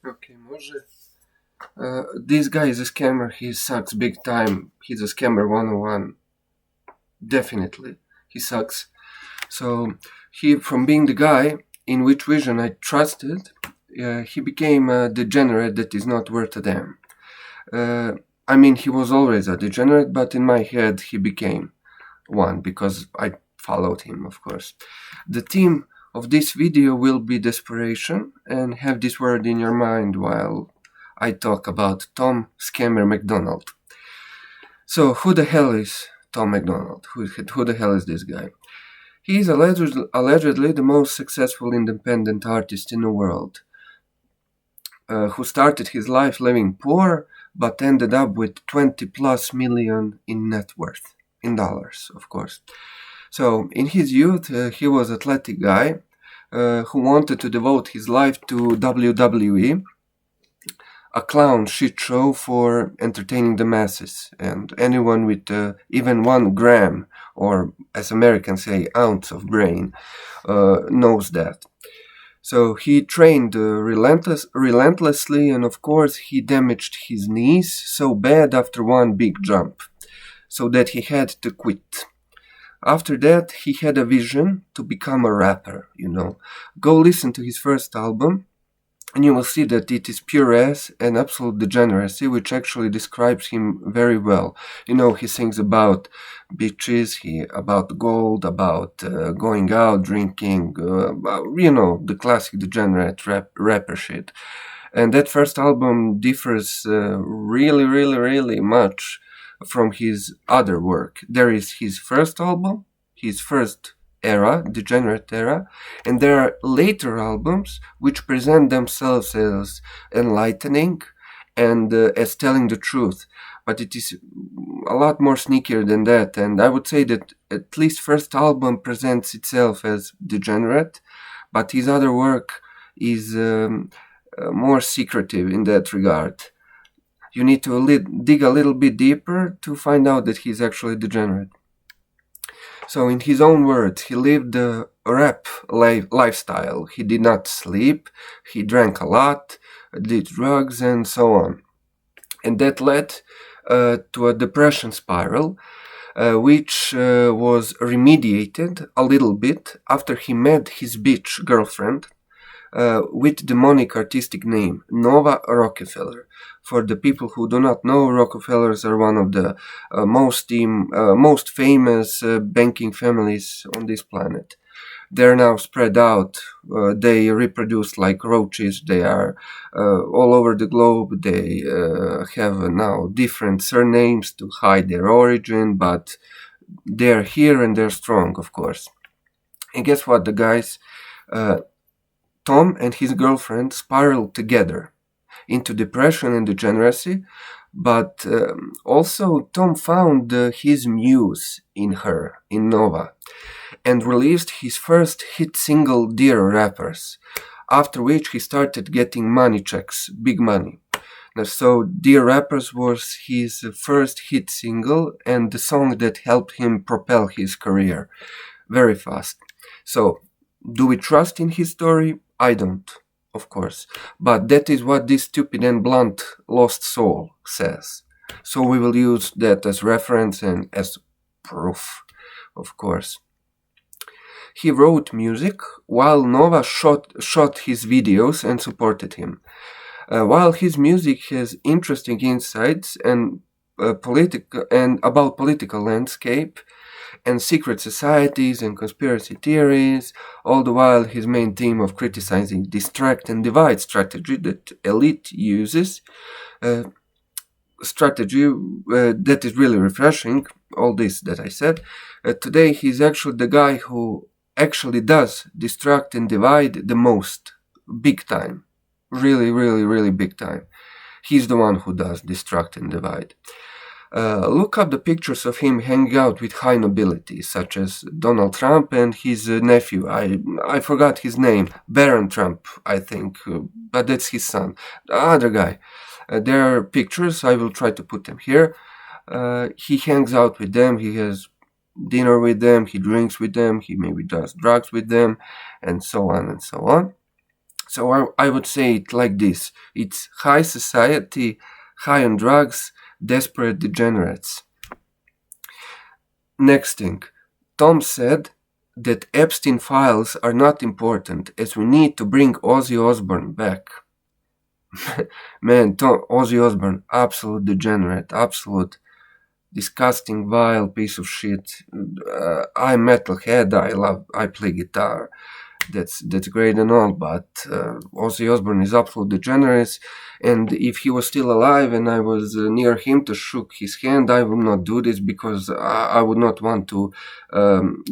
Okay, może. This guy is a scammer. He sucks big time. He's a scammer 101. Definitely. He sucks. So, from being the guy in which vision I trusted, he became a degenerate that is not worth a damn. I mean, he was always a degenerate, but in my head he became one because I followed him, of course. The theme of this video will be desperation, and have this word in your mind while I talk about Tom Scammer McDonald. So, who the hell is Tom McDonald? Who the hell is this guy? He is allegedly the most successful independent artist in the world, who started his life living poor, but ended up with 20 plus million in net worth, in dollars, of course. So, in his youth, he was an athletic guy who wanted to devote his life to WWE, a clown shit show for entertaining the masses, and anyone with even 1 gram, or as Americans say, ounce of brain, knows that. So he trained relentlessly, and of course he damaged his knees so bad after one big jump, so that he had to quit. After that, he had a vision to become a rapper, Go listen to his first album, and you will see that it is pure ass and absolute degeneracy, which actually describes him very well. He sings about bitches, about gold, about going out, drinking, the classic degenerate rapper shit. And that first album differs really, really, really much from his other work. There is his first album, his first era, degenerate era, and there are later albums which present themselves as enlightening and as telling the truth. But it is a lot more sneakier than that, and I would say that at least first album presents itself as degenerate, but his other work is more secretive in that regard. You need to dig a little bit deeper to find out that he's actually degenerate. So in his own words, he lived the rap lifestyle. He did not sleep, he drank a lot, did drugs, and so on. And that led to a depression spiral, which was remediated a little bit after he met his bitch girlfriend with the demonic artistic name, Nova Rockefeller. For the people who do not know, Rockefellers are one of the most famous banking families on this planet. They're now spread out. They reproduce like roaches. They are all over the globe. They have now different surnames to hide their origin, but they're here and they're strong, of course. And guess what, the guys? Tom and his girlfriend spiraled together into depression and degeneracy, but also Tom found his muse in her, in Nova, and released his first hit single, Dear Rappers, after which he started getting money checks, big money. So Dear Rappers was his first hit single and the song that helped him propel his career very fast. So, do we trust in his story? I don't, of course. But that is what this stupid and blunt lost soul says. So we will use that as reference and as proof, of course. He wrote music while Nova shot his videos and supported him. While his music has interesting insights and about political landscape and secret societies and conspiracy theories, all the while his main theme of criticizing distract and divide strategy that elite uses, strategy that is really refreshing, all this that I said. Today he's actually the guy who actually does distract and divide the most, big time. Really, really, really big time. He's the one who does distract and divide. Look up the pictures of him hanging out with high nobility, such as Donald Trump and his nephew. I forgot his name, Baron Trump, I think, but that's his son, the other guy. There are pictures, I will try to put them here. He hangs out with them, he has dinner with them, he drinks with them, he maybe does drugs with them, and so on and so on. So I would say it like this. It's high society, high on drugs, desperate degenerates. Next thing. Tom said that Epstein files are not important as we need to bring Ozzy Osbourne back. Man, Ozzy Osbourne, absolute degenerate, absolute disgusting, vile piece of shit. I'm metalhead. I play guitar. That's great and all, but Ozzy Osbourne is absolute degenerate. And if he was still alive and I was near him to shook his hand, I would not do this because I would not want to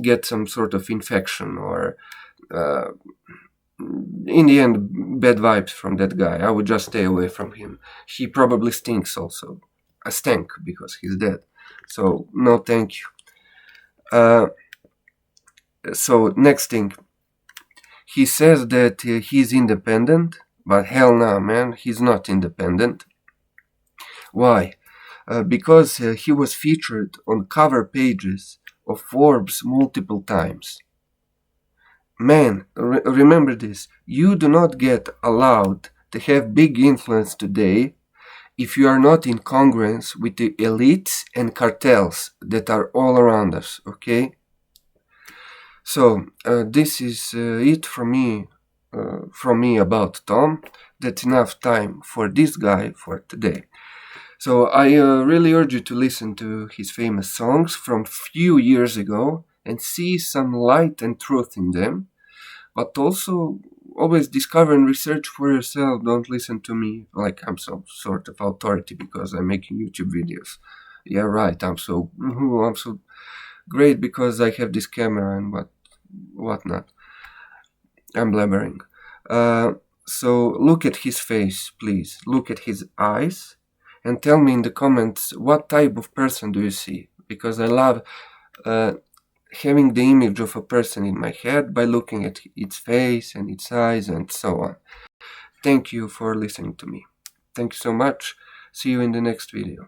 get some sort of infection or. In the end, bad vibes from that guy. I would just stay away from him. He probably stinks also. I stink because he's dead. So, no thank you. So, next thing. He says that he's independent, but hell no, man, he's not independent. Why? Because he was featured on cover pages of Forbes multiple times. Man, remember this. You do not get allowed to have big influence today if you are not in congruence with the elites and cartels that are all around us, okay? So, this is it from me about Tom. That's enough time for this guy for today. So I really urge you to listen to his famous songs from few years ago and see some light and truth in them. But also always discover and research for yourself. Don't listen to me like I'm some sort of authority because I'm making YouTube videos. Yeah, right. I'm so great because I have this camera and whatnot. I'm blabbering. So look at his face, please. Look at his eyes and tell me in the comments what type of person do you see, because I love having the image of a person in my head by looking at its face and its eyes and so on. Thank you for listening to me. Thank you so much. See you in the next video.